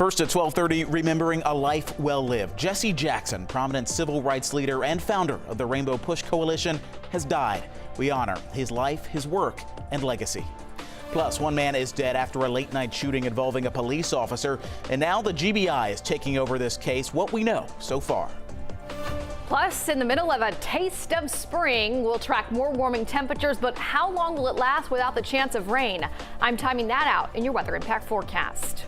First at 12:30, remembering a life well lived. Jesse Jackson, prominent civil rights leader and founder of the Rainbow Push Coalition, has died. We honor his life, his work, and legacy. Plus, one man is dead after a late-night shooting involving a police officer, and now the GBI is taking over this case. What we know so far. Plus, in the middle of a taste of spring, we'll track more warming temperatures, but how long will it last without the chance of rain? I'm timing that out in your weather impact forecast.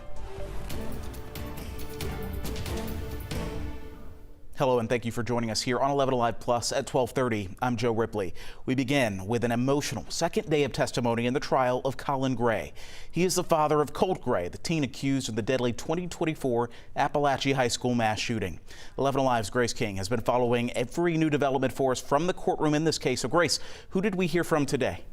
Hello and thank you for joining us here on 11Alive Plus at 12:30. I'm Joe Ripley. We begin with an emotional second day of testimony in the trial of Colin Gray. He is the father of Colt Gray, the teen accused of the deadly 2024 Appalache High School mass shooting. 11Alive's Grace King has been following every new development for us from the courtroom in this case. So Grace, who did we hear from today?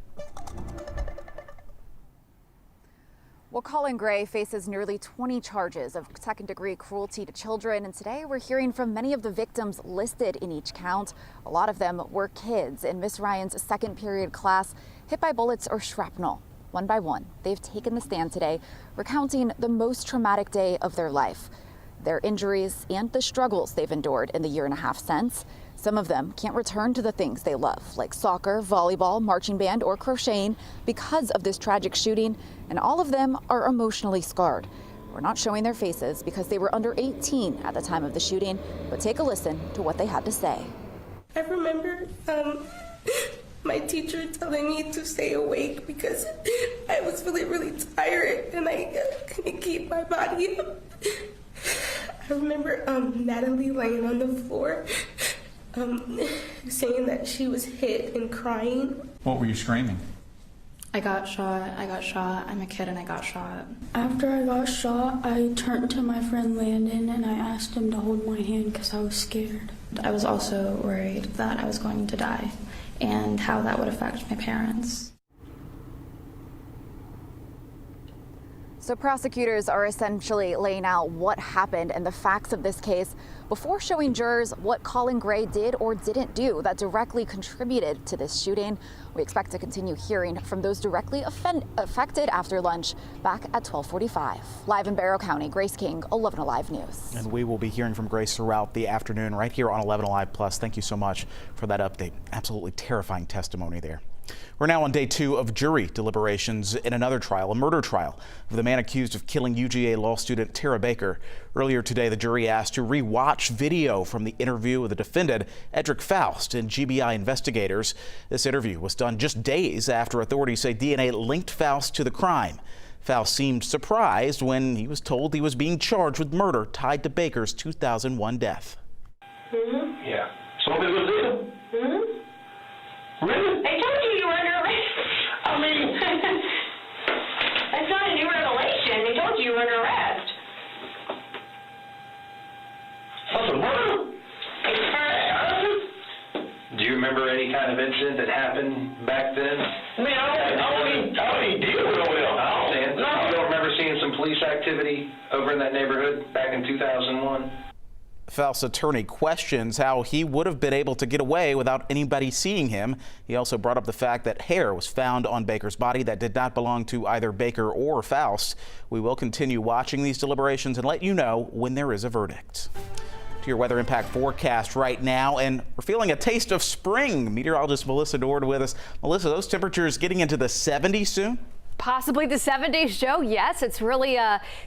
Well, Colin Gray faces nearly 20 charges of second-degree cruelty to children, and today we're hearing from many of the victims listed in each count. A lot of them were kids in Miss Ryan's second period class, hit by bullets or shrapnel. One by one, they've taken the stand today, recounting the most traumatic day of their life, their injuries and the struggles they've endured in the year and a half since. Some of them can't return to the things they love, like soccer, volleyball, marching band, or crocheting, because of this tragic shooting, and all of them are emotionally scarred. We're not showing their faces because they were under 18 at the time of the shooting, but take a listen to what they had to say. I remember my teacher telling me to stay awake because I was really tired and I couldn't keep my body up. I remember Natalie laying on the floor, saying that she was hit and crying. What were you screaming? I got shot, I'm a kid and I got shot. After I got shot, I turned to my friend Landon and I asked him to hold my hand because I was scared. I was also worried that I was going to die and how that would affect my parents. So prosecutors are essentially laying out what happened and the facts of this case before showing jurors what Colin Gray did or didn't do that directly contributed to this shooting. We expect to continue hearing from those directly affected after lunch back at 12:45. Live in Barrow County, Grace King, 11Alive News. And we will be hearing from Grace throughout the afternoon right here on 11Alive Plus. Thank you so much for that update. Absolutely terrifying testimony there. We're now on day 2 of jury deliberations in another trial, a murder trial of the man accused of killing UGA law student Tara Baker. Earlier today, the jury asked to re-watch video from the interview with the defendant, Edric Faust, and GBI investigators. This interview was done just days after authorities say DNA linked Faust to the crime. Faust seemed surprised when he was told he was being charged with murder tied to Baker's 2001 death. Yeah. Something was there? Really? I told you were under arrest. I mean, That's not a new revelation. They told you were under arrest. that's a murder. Do you remember any kind of incident that happened back then? Man, I don't even deal with it. I understand. No. You don't remember seeing some police activity over in that neighborhood back in 2001? Faust's attorney questions how he would have been able to get away without anybody seeing him. He also brought up the fact that hair was found on Baker's body that did not belong to either Baker or Faust. We will continue watching these deliberations and let you know when there is a verdict. To your weather impact forecast right now, and we're feeling a taste of spring. Meteorologist Melissa Nord with us. Melissa, those temperatures getting into the 70s soon? Possibly the 70s, Joe. Yes, it's really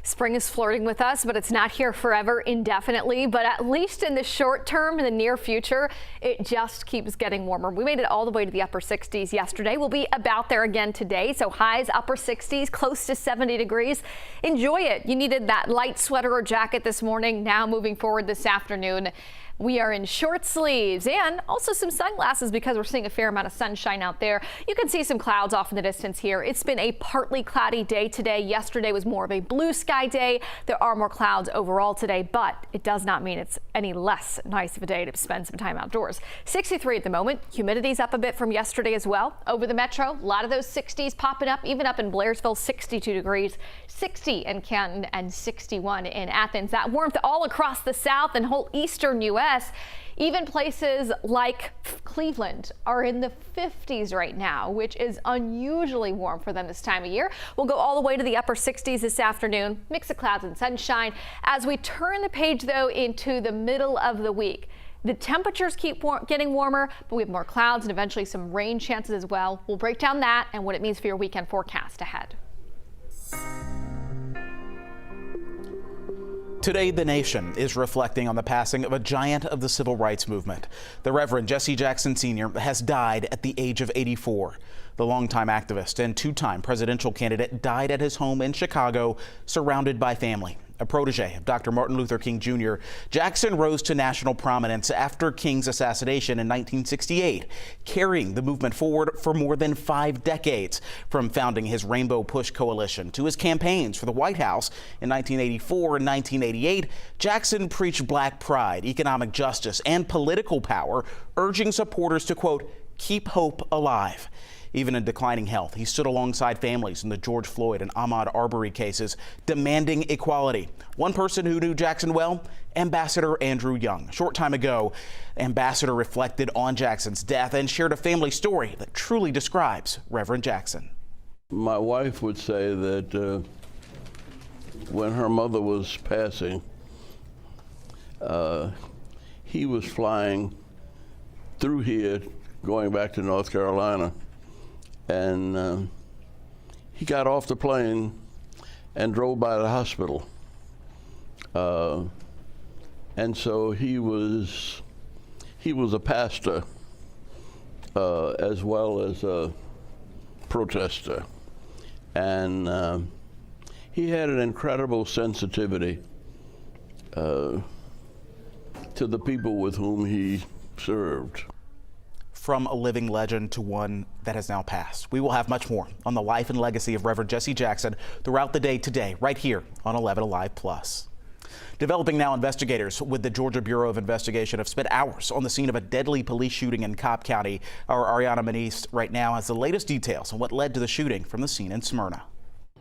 spring is flirting with us, but it's not here forever indefinitely. But at least in the short term, in the near future, it just keeps getting warmer. We made it all the way to the upper 60s yesterday. We'll be about there again today. So highs upper 60s, close to 70 degrees. Enjoy it. You needed that light sweater or jacket this morning. Now moving forward this afternoon, we are in short sleeves and also some sunglasses because we're seeing a fair amount of sunshine out there. You can see some clouds off in the distance here. It's been a partly cloudy day today. Yesterday was more of a blue sky day. There are more clouds overall today, but it does not mean it's any less nice of a day to spend some time outdoors. 63 at the moment. Humidity's up a bit from yesterday as well. Over the metro, a lot of those 60s popping up, even up in Blairsville, 62 degrees, 60 in Canton and 61 in Athens. That warmth all across the south and whole eastern U.S. U.S. Even places like Cleveland are in the 50s right now, which is unusually warm for them this time of year. We'll go all the way to the upper 60s this afternoon, mix of clouds and sunshine. As we turn the page, though, into the middle of the week, the temperatures keep getting warmer, but we have more clouds and eventually some rain chances as well. We'll break down that and what it means for your weekend forecast ahead. Today, the nation is reflecting on the passing of a giant of the civil rights movement. The Reverend Jesse Jackson Sr. has died at the age of 84. The longtime activist and two-time presidential candidate died at his home in Chicago, surrounded by family. A protege of Dr. Martin Luther King Jr., Jackson rose to national prominence after King's assassination in 1968, carrying the movement forward for more than 5 decades, from founding his Rainbow Push Coalition to his campaigns for the White House in 1984 and 1988. Jackson preached black pride, economic justice, and political power, urging supporters to, quote, keep hope alive. Even in declining health, he stood alongside families in the George Floyd and Ahmaud Arbery cases, demanding equality. One person who knew Jackson well, Ambassador Andrew Young. A short time ago, Ambassador reflected on Jackson's death and shared a family story that truly describes Reverend Jackson. My wife would say that when her mother was passing, he was flying through here, going back to North Carolina. And he got off the plane and drove by the hospital. And so he was a pastor as well as a protester. And he had an incredible sensitivity to the people with whom he served. From a living legend to one that has now passed. We will have much more on the life and legacy of Reverend Jesse Jackson throughout the day today, right here on 11Alive Plus. Developing now, investigators with the Georgia Bureau of Investigation have spent hours on the scene of a deadly police shooting in Cobb County. Our Ariana Manise right now has the latest details on what led to the shooting from the scene in Smyrna.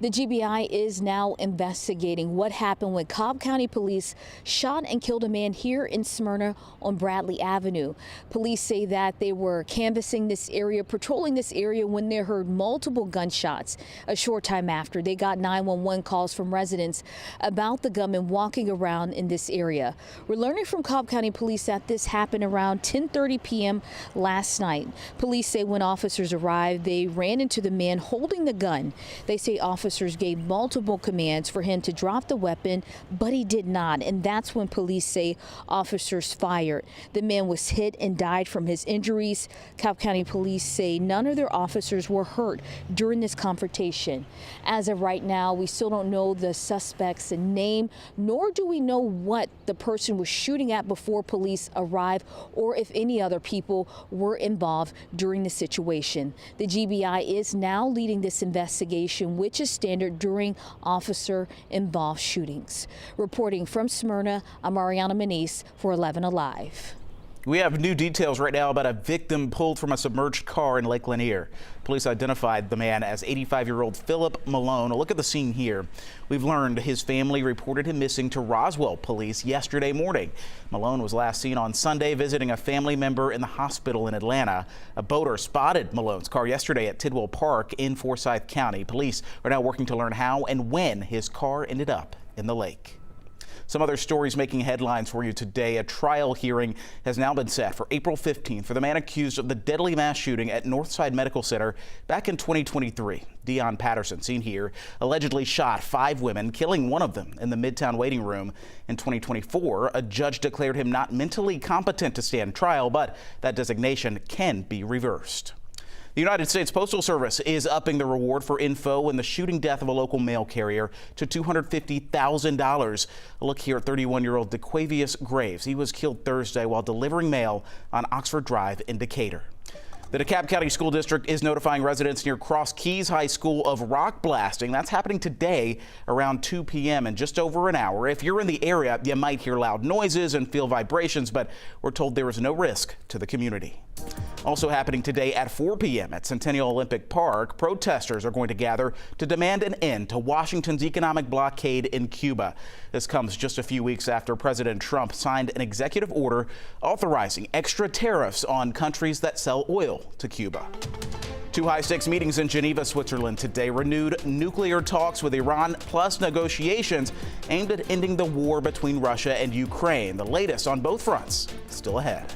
The GBI is now investigating what happened when Cobb County police shot and killed a man here in Smyrna on Bradley Avenue. Police say that they were canvassing this area, patrolling this area, when they heard multiple gunshots. A short time after, they got 911 calls from residents about the gunman walking around in this area. We're learning from Cobb County police that this happened around 10:30 p.m. last night. Police say when officers arrived, they ran into the man holding the gun. They say officers gave multiple commands for him to drop the weapon, but he did not. And that's when police say officers fired. The man was hit and died from his injuries. Cobb County police say none of their officers were hurt during this confrontation. As of right now, we still don't know the suspect's name, nor do we know what the person was shooting at before police arrived, or if any other people were involved during the situation. The GBI is now leading this investigation, which is standard during officer-involved shootings. Reporting from Smyrna, I'm Ariana Manise for 11Alive. We have new details right now about a victim pulled from a submerged car in Lake Lanier. Police identified the man as 85-year-old Philip Malone. A look at the scene here. We've learned his family reported him missing to Roswell police yesterday morning. Malone was last seen on Sunday visiting a family member in the hospital in Atlanta. A boater spotted Malone's car yesterday at Tidwell Park in Forsyth County. Police are now working to learn how and when his car ended up in the lake. Some other stories making headlines for you today. A trial hearing has now been set for April 15th for the man accused of the deadly mass shooting at Northside Medical Center back in 2023. Dion Patterson, seen here, allegedly shot 5 women, killing one of them in the Midtown waiting room. In 2024, a judge declared him not mentally competent to stand trial, but that designation can be reversed. The United States Postal Service is upping the reward for info in the shooting death of a local mail carrier to $250,000. A look here at 31-year-old DeQuavius Graves. He was killed Thursday while delivering mail on Oxford Drive in Decatur. The DeKalb County School District is notifying residents near Cross Keys High School of rock blasting. That's happening today around 2 p.m. in just over an hour. If you're in the area, you might hear loud noises and feel vibrations, but we're told there is no risk to the community. Also happening today at 4 p.m. at Centennial Olympic Park, protesters are going to gather to demand an end to Washington's economic blockade in Cuba. This comes just a few weeks after President Trump signed an executive order authorizing extra tariffs on countries that sell oil to Cuba. Two high-stakes meetings in Geneva, Switzerland today renewed nuclear talks with Iran, plus negotiations aimed at ending the war between Russia and Ukraine. The latest on both fronts still ahead.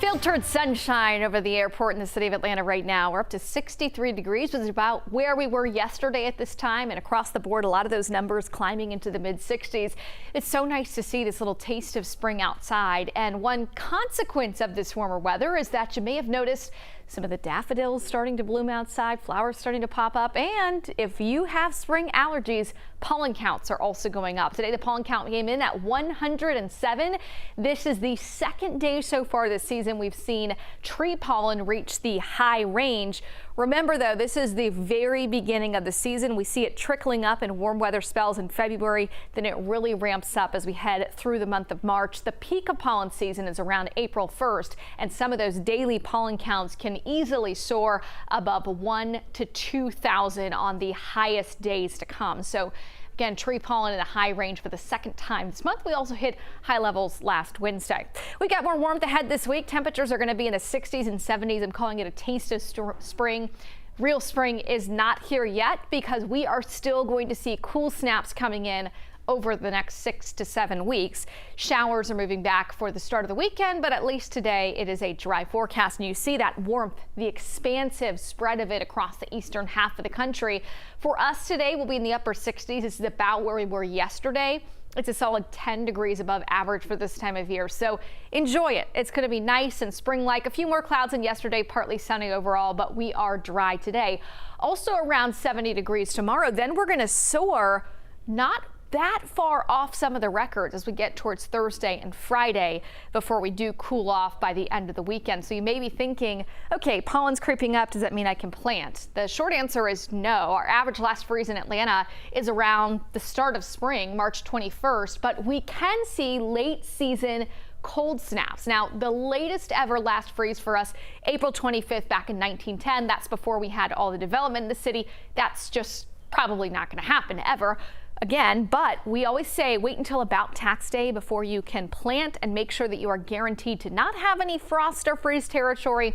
Filtered sunshine over the airport in the city of Atlanta right now. We're up to 63 degrees, which is about where we were yesterday at this time, and across the board, a lot of those numbers climbing into the mid-60s. It's so nice to see this little taste of spring outside, and one consequence of this warmer weather is that you may have noticed some of the daffodils starting to bloom outside, flowers starting to pop up, and if you have spring allergies, pollen counts are also going up. Today, the pollen count came in at 107. This is the second day so far this season we've seen tree pollen reach the high range. Remember, though, this is the very beginning of the season. We see it trickling up in warm weather spells in February, then it really ramps up as we head through the month of March. The peak of pollen season is around April 1st, and some of those daily pollen counts can easily soar above 1,000 to 2,000 on the highest days to come. So again, tree pollen in the high range for the second time this month. We also hit high levels last Wednesday. We got more warmth ahead this week. Temperatures are going to be in the 60s and 70s. I'm calling it a taste of spring. Real spring is not here yet because we are still going to see cool snaps coming in over the next 6 to 7 weeks. Showers are moving back for the start of the weekend, but at least today it is a dry forecast, and you see that warmth, the expansive spread of it across the eastern half of the country. For us today, we'll be in the upper 60s. This is about where we were yesterday. It's a solid 10 degrees above average for this time of year, so enjoy it. It's going to be nice and spring-like. A few more clouds than yesterday, partly sunny overall, but we are dry today. Also around 70 degrees tomorrow. Then we're going to soar, not that far off some of the records as we get towards Thursday and Friday before we do cool off by the end of the weekend. So you may be thinking, okay, pollen's creeping up. Does that mean I can plant? The short answer is no. Our average last freeze in Atlanta is around the start of spring, March 21st, but we can see late season cold snaps. Now, the latest ever last freeze for us, April 25th back in 1910. That's before we had all the development in the city. That's just probably not going to happen ever again, but we always say wait until about tax day before you can plant and make sure that you are guaranteed to not have any frost or freeze territory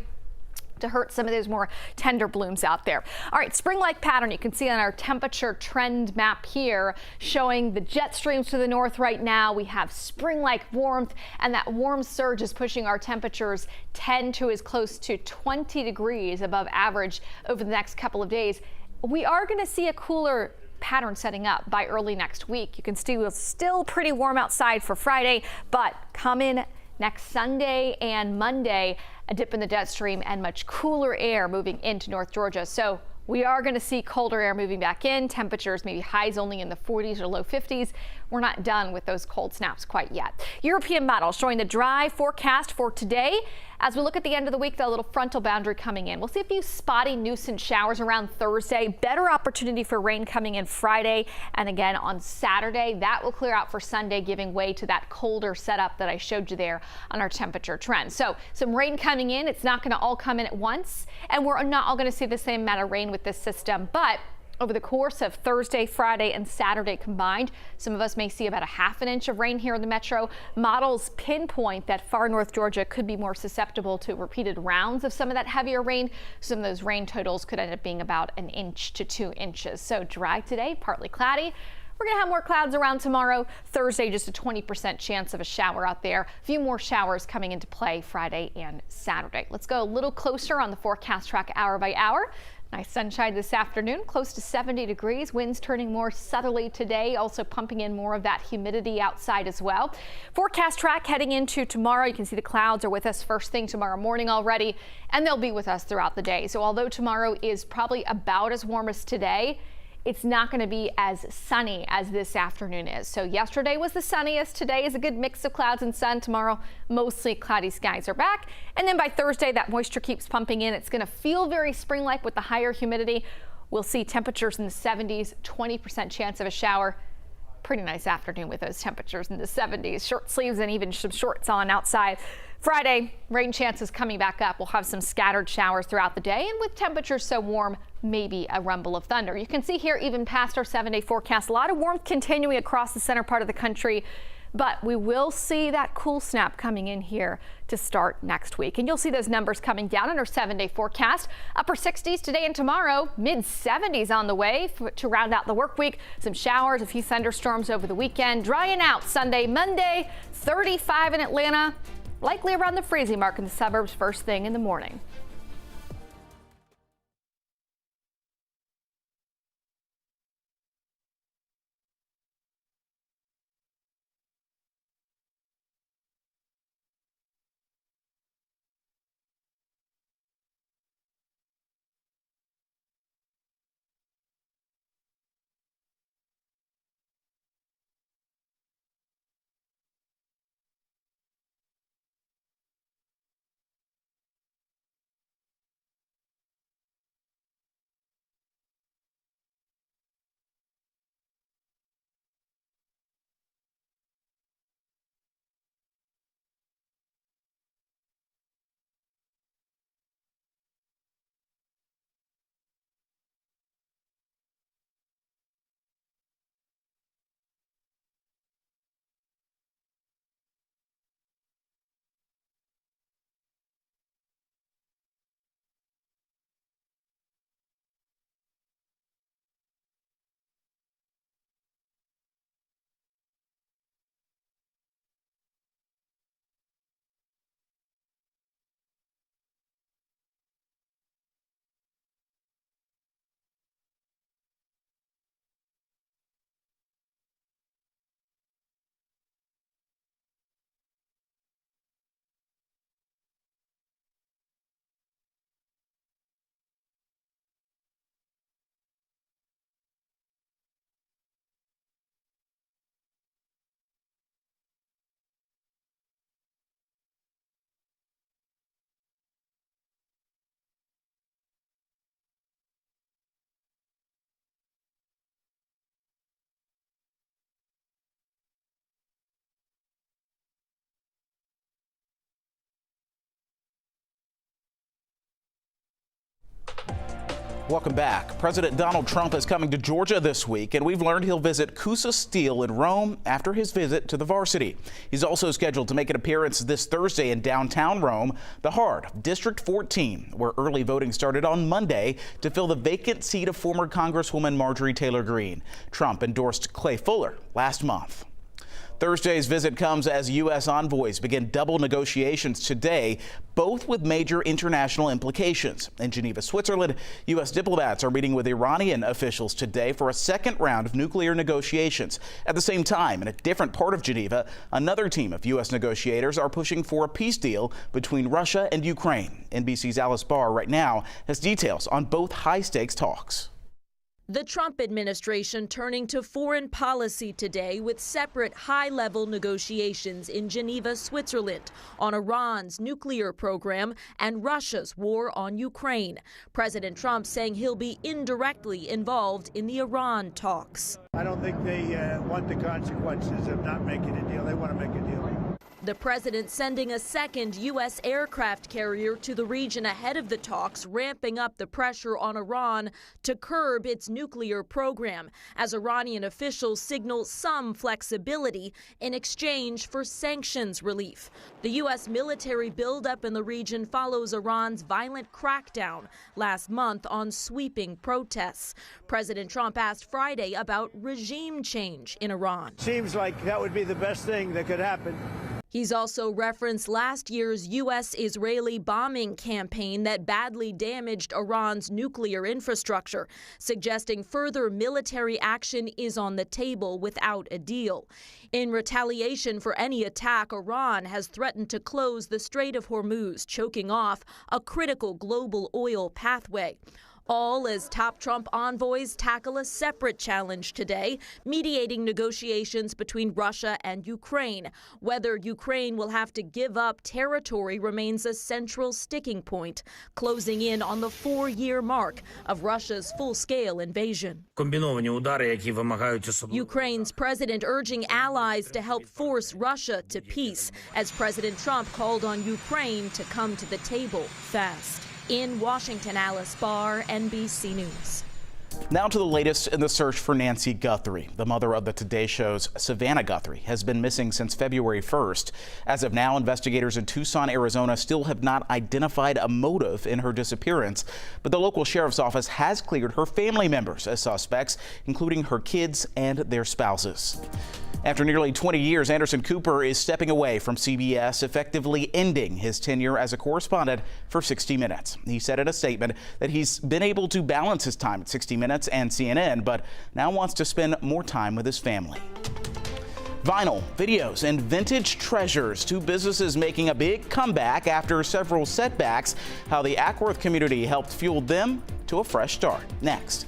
to hurt some of those more tender blooms out there. All right, spring-like pattern you can see on our temperature trend map here, showing the jet streams to the north right now. We have spring-like warmth, and that warm surge is pushing our temperatures 10 to as close to 20 degrees above average over the next couple of days. We are going to see a cooler pattern setting up by early next week. You can see it's still pretty warm outside for Friday, but come in next Sunday and Monday, a dip in the jet stream and much cooler air moving into North Georgia. So we are going to see colder air moving back in. Temperatures maybe highs only in the 40s or low 50s. We're not done with those cold snaps quite yet. European model showing the dry forecast for today. As we look at the end of the week, the little frontal boundary coming in. We'll see a few spotty nuisance showers around Thursday. Better opportunity for rain coming in Friday and again on Saturday. That will clear out for Sunday, giving way to that colder setup that I showed you there on our temperature trend. So some rain coming in. It's not going to all come in at once, and we're not all going to see the same amount of rain with this system, but over the course of Thursday, Friday, and Saturday combined, some of us may see about a half an inch of rain here in the metro. Models pinpoint that far North Georgia could be more susceptible to repeated rounds of some of that heavier rain. Some of those rain totals could end up being about 1 inch to 2 inches. So dry today, partly cloudy. We're going to have more clouds around tomorrow. Thursday, just a 20% chance of a shower out there. A few more showers coming into play Friday and Saturday. Let's go a little closer on the forecast track hour by hour. Nice sunshine this afternoon, close to 70 degrees. Winds turning more southerly today, also pumping in more of that humidity outside as well. Forecast track heading into tomorrow. You can see the clouds are with us first thing tomorrow morning already, and they'll be with us throughout the day. So although tomorrow is probably about as warm as today, it's not going to be as sunny as this afternoon is. So yesterday was the sunniest. Today is a good mix of clouds and sun. Tomorrow, mostly cloudy skies are back. And then by Thursday, that moisture keeps pumping in. It's going to feel very spring-like with the higher humidity. We'll see temperatures in the 70s, 20% chance of a shower. Pretty nice afternoon with those temperatures in the 70s. Short sleeves and even some shorts on outside. Friday, rain chances coming back up. We'll have some scattered showers throughout the day, and with temperatures so warm, maybe a rumble of thunder. You can see here even past our 7-day forecast, a lot of warmth continuing across the center part of the country, but we will see that cool snap coming in here to start next week. And you'll see those numbers coming down in our 7-day forecast. Upper 60s today and tomorrow, mid 70s on the way to round out the work week. Some showers, a few thunderstorms over the weekend. Drying out Sunday, Monday, 35 in Atlanta. Likely around the freezing mark in the suburbs first thing in the morning. Welcome back. President Donald Trump is coming to Georgia this week, and we've learned he'll visit Cusa Steel in Rome after his visit to the varsity. He's also scheduled to make an appearance this Thursday in downtown Rome, the heart of District 14, where early voting started on Monday to fill the vacant seat of former Congresswoman Marjorie Taylor Greene. Trump endorsed Clay Fuller last month. Thursday's visit comes as U.S. envoys begin double negotiations today, both with major international implications. In Geneva, Switzerland, U.S. diplomats are meeting with Iranian officials today for a second round of nuclear negotiations. At the same time, in a different part of Geneva, another team of U.S. negotiators are pushing for a peace deal between Russia and Ukraine. NBC's Alice Barr right now has details on both high-stakes talks. The Trump administration turning to foreign policy today with separate high-level negotiations in Geneva, Switzerland on Iran's nuclear program and Russia's war on Ukraine. President Trump saying he'll be indirectly involved in the Iran talks. I don't think they want the consequences of not making a deal. They want to make a deal. The president sending a second U.S. aircraft carrier to the region ahead of the talks, ramping up the pressure on Iran to curb its nuclear program, as Iranian officials signal some flexibility in exchange for sanctions relief. The U.S. military buildup in the region follows Iran's violent crackdown last month on sweeping protests. President Trump asked Friday about regime change in Iran. Seems like that would be the best thing that could happen. He's also referenced last year's U.S.-Israeli bombing campaign that badly damaged Iran's nuclear infrastructure, suggesting further military action is on the table without a deal. In retaliation for any attack, Iran has threatened to close the Strait of Hormuz, choking off a critical global oil pathway. All as top Trump envoys tackle a separate challenge today, mediating negotiations between Russia and Ukraine. Whether Ukraine will have to give up territory remains a central sticking point, closing in on the 4-year mark of Russia's full-scale invasion. Ukraine's president urging allies to help force Russia to peace, as President Trump called on Ukraine to come to the table fast. In Washington, Alice Barr, NBC News. Now to the latest in the search for Nancy Guthrie. The mother of the Today Show's Savannah Guthrie has been missing since February 1st. As of now, investigators in Tucson, Arizona still have not identified a motive in her disappearance, but the local sheriff's office has cleared her family members as suspects, including her kids and their spouses. After nearly 20 years, Anderson Cooper is stepping away from CBS, effectively ending his tenure as a correspondent for 60 Minutes. He said in a statement that he's been able to balance his time at 60 Minutes and CNN, but now wants to spend more time with his family. Vinyl, videos, and vintage treasures. Two businesses making a big comeback after several setbacks. How the Ackworth community helped fuel them to a fresh start. Next.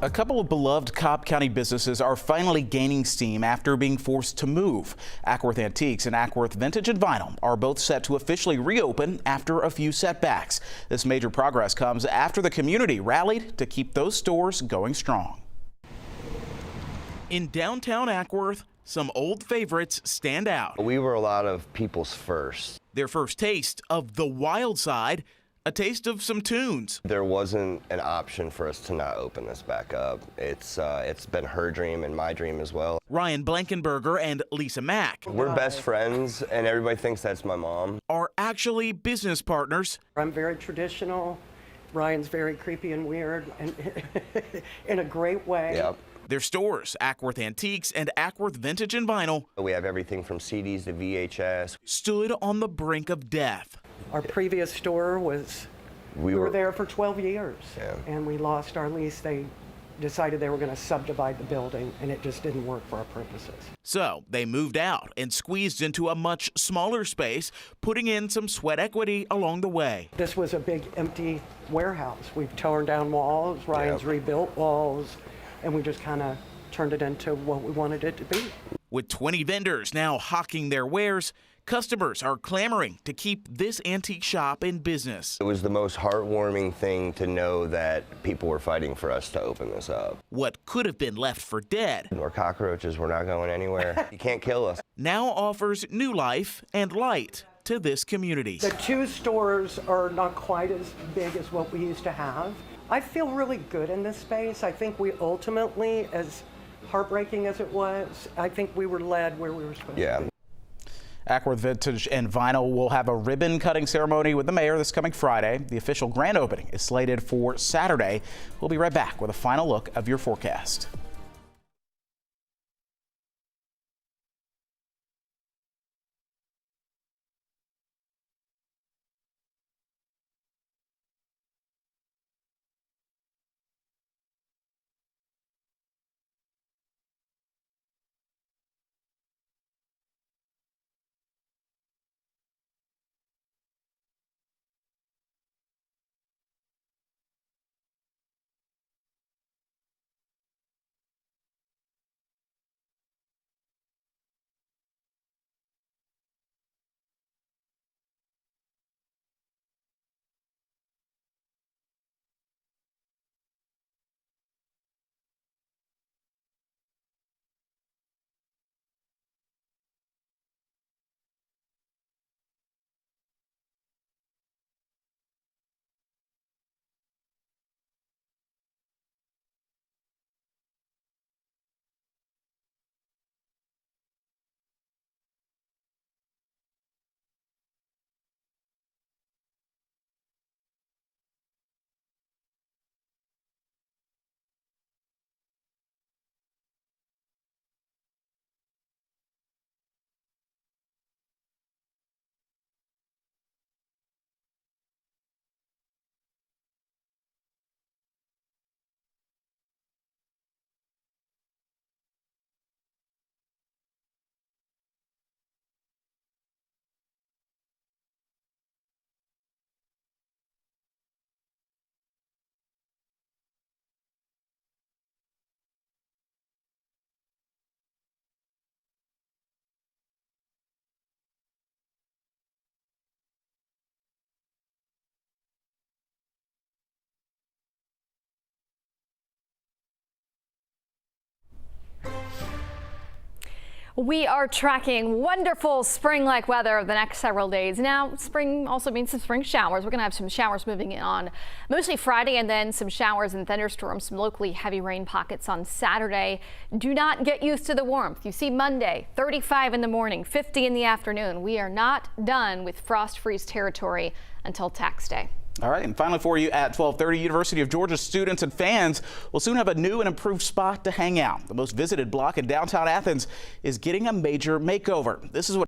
A couple of beloved Cobb County businesses are finally gaining steam after being forced to move. Ackworth Antiques and Ackworth Vintage and Vinyl are both set to officially reopen after a few setbacks. This major progress comes after the community rallied to keep those stores going strong. In downtown Ackworth, some old favorites stand out. We were a lot of people's first. Their first taste of the wild side, a taste of some tunes. There wasn't an option for us to not open this back up. It's been her dream and my dream as well. Ryan Blankenberger and Lisa Mack. We're best friends and everybody thinks that's my mom. Are actually business partners. I'm very traditional. Ryan's very creepy and weird and in a great way. Yep. Their stores, Ackworth Antiques and Ackworth Vintage and Vinyl, We have everything from CDs to VHS. stood on the brink of death. Our previous store was, we were there for 12 years, Yeah. and we lost our lease. They decided they were going to subdivide the building, and it just didn't work for our purposes. So they moved out and squeezed into a much smaller space, putting in some sweat equity along the way. This was a big empty warehouse. We've torn down walls, Ryan's rebuilt walls, and we just kind of turned it into what we wanted it to be. With 20 vendors now hawking their wares, customers are clamoring to keep this antique shop in business. It was the most heartwarming thing to know that people were fighting for us to open this up. What could have been left for dead We're cockroaches, we're not going anywhere. You can't kill us. now offers new life and light to this community. The two stores are not quite as big as what we used to have. I feel really good in this space. I think we ultimately, as heartbreaking as it was, I think we were led where we were supposed to be. Ackworth Vintage and Vinyl will have a ribbon cutting ceremony with the mayor this coming Friday. The official grand opening is slated for Saturday. We'll be right back with a final look of your forecast. We are tracking wonderful spring-like weather over the next several days. Now, spring also means some spring showers. We're going to have some showers moving in on mostly Friday, and then some showers and thunderstorms, some locally heavy rain pockets on Saturday. Do not get used to the warmth. You see Monday, 35 in the morning, 50 in the afternoon. We are not done with frost freeze territory until tax day. All right, and finally for you at 12:30, University of Georgia students and fans will soon have a new and improved spot to hang out. The most visited block in downtown Athens is getting a major makeover. This is what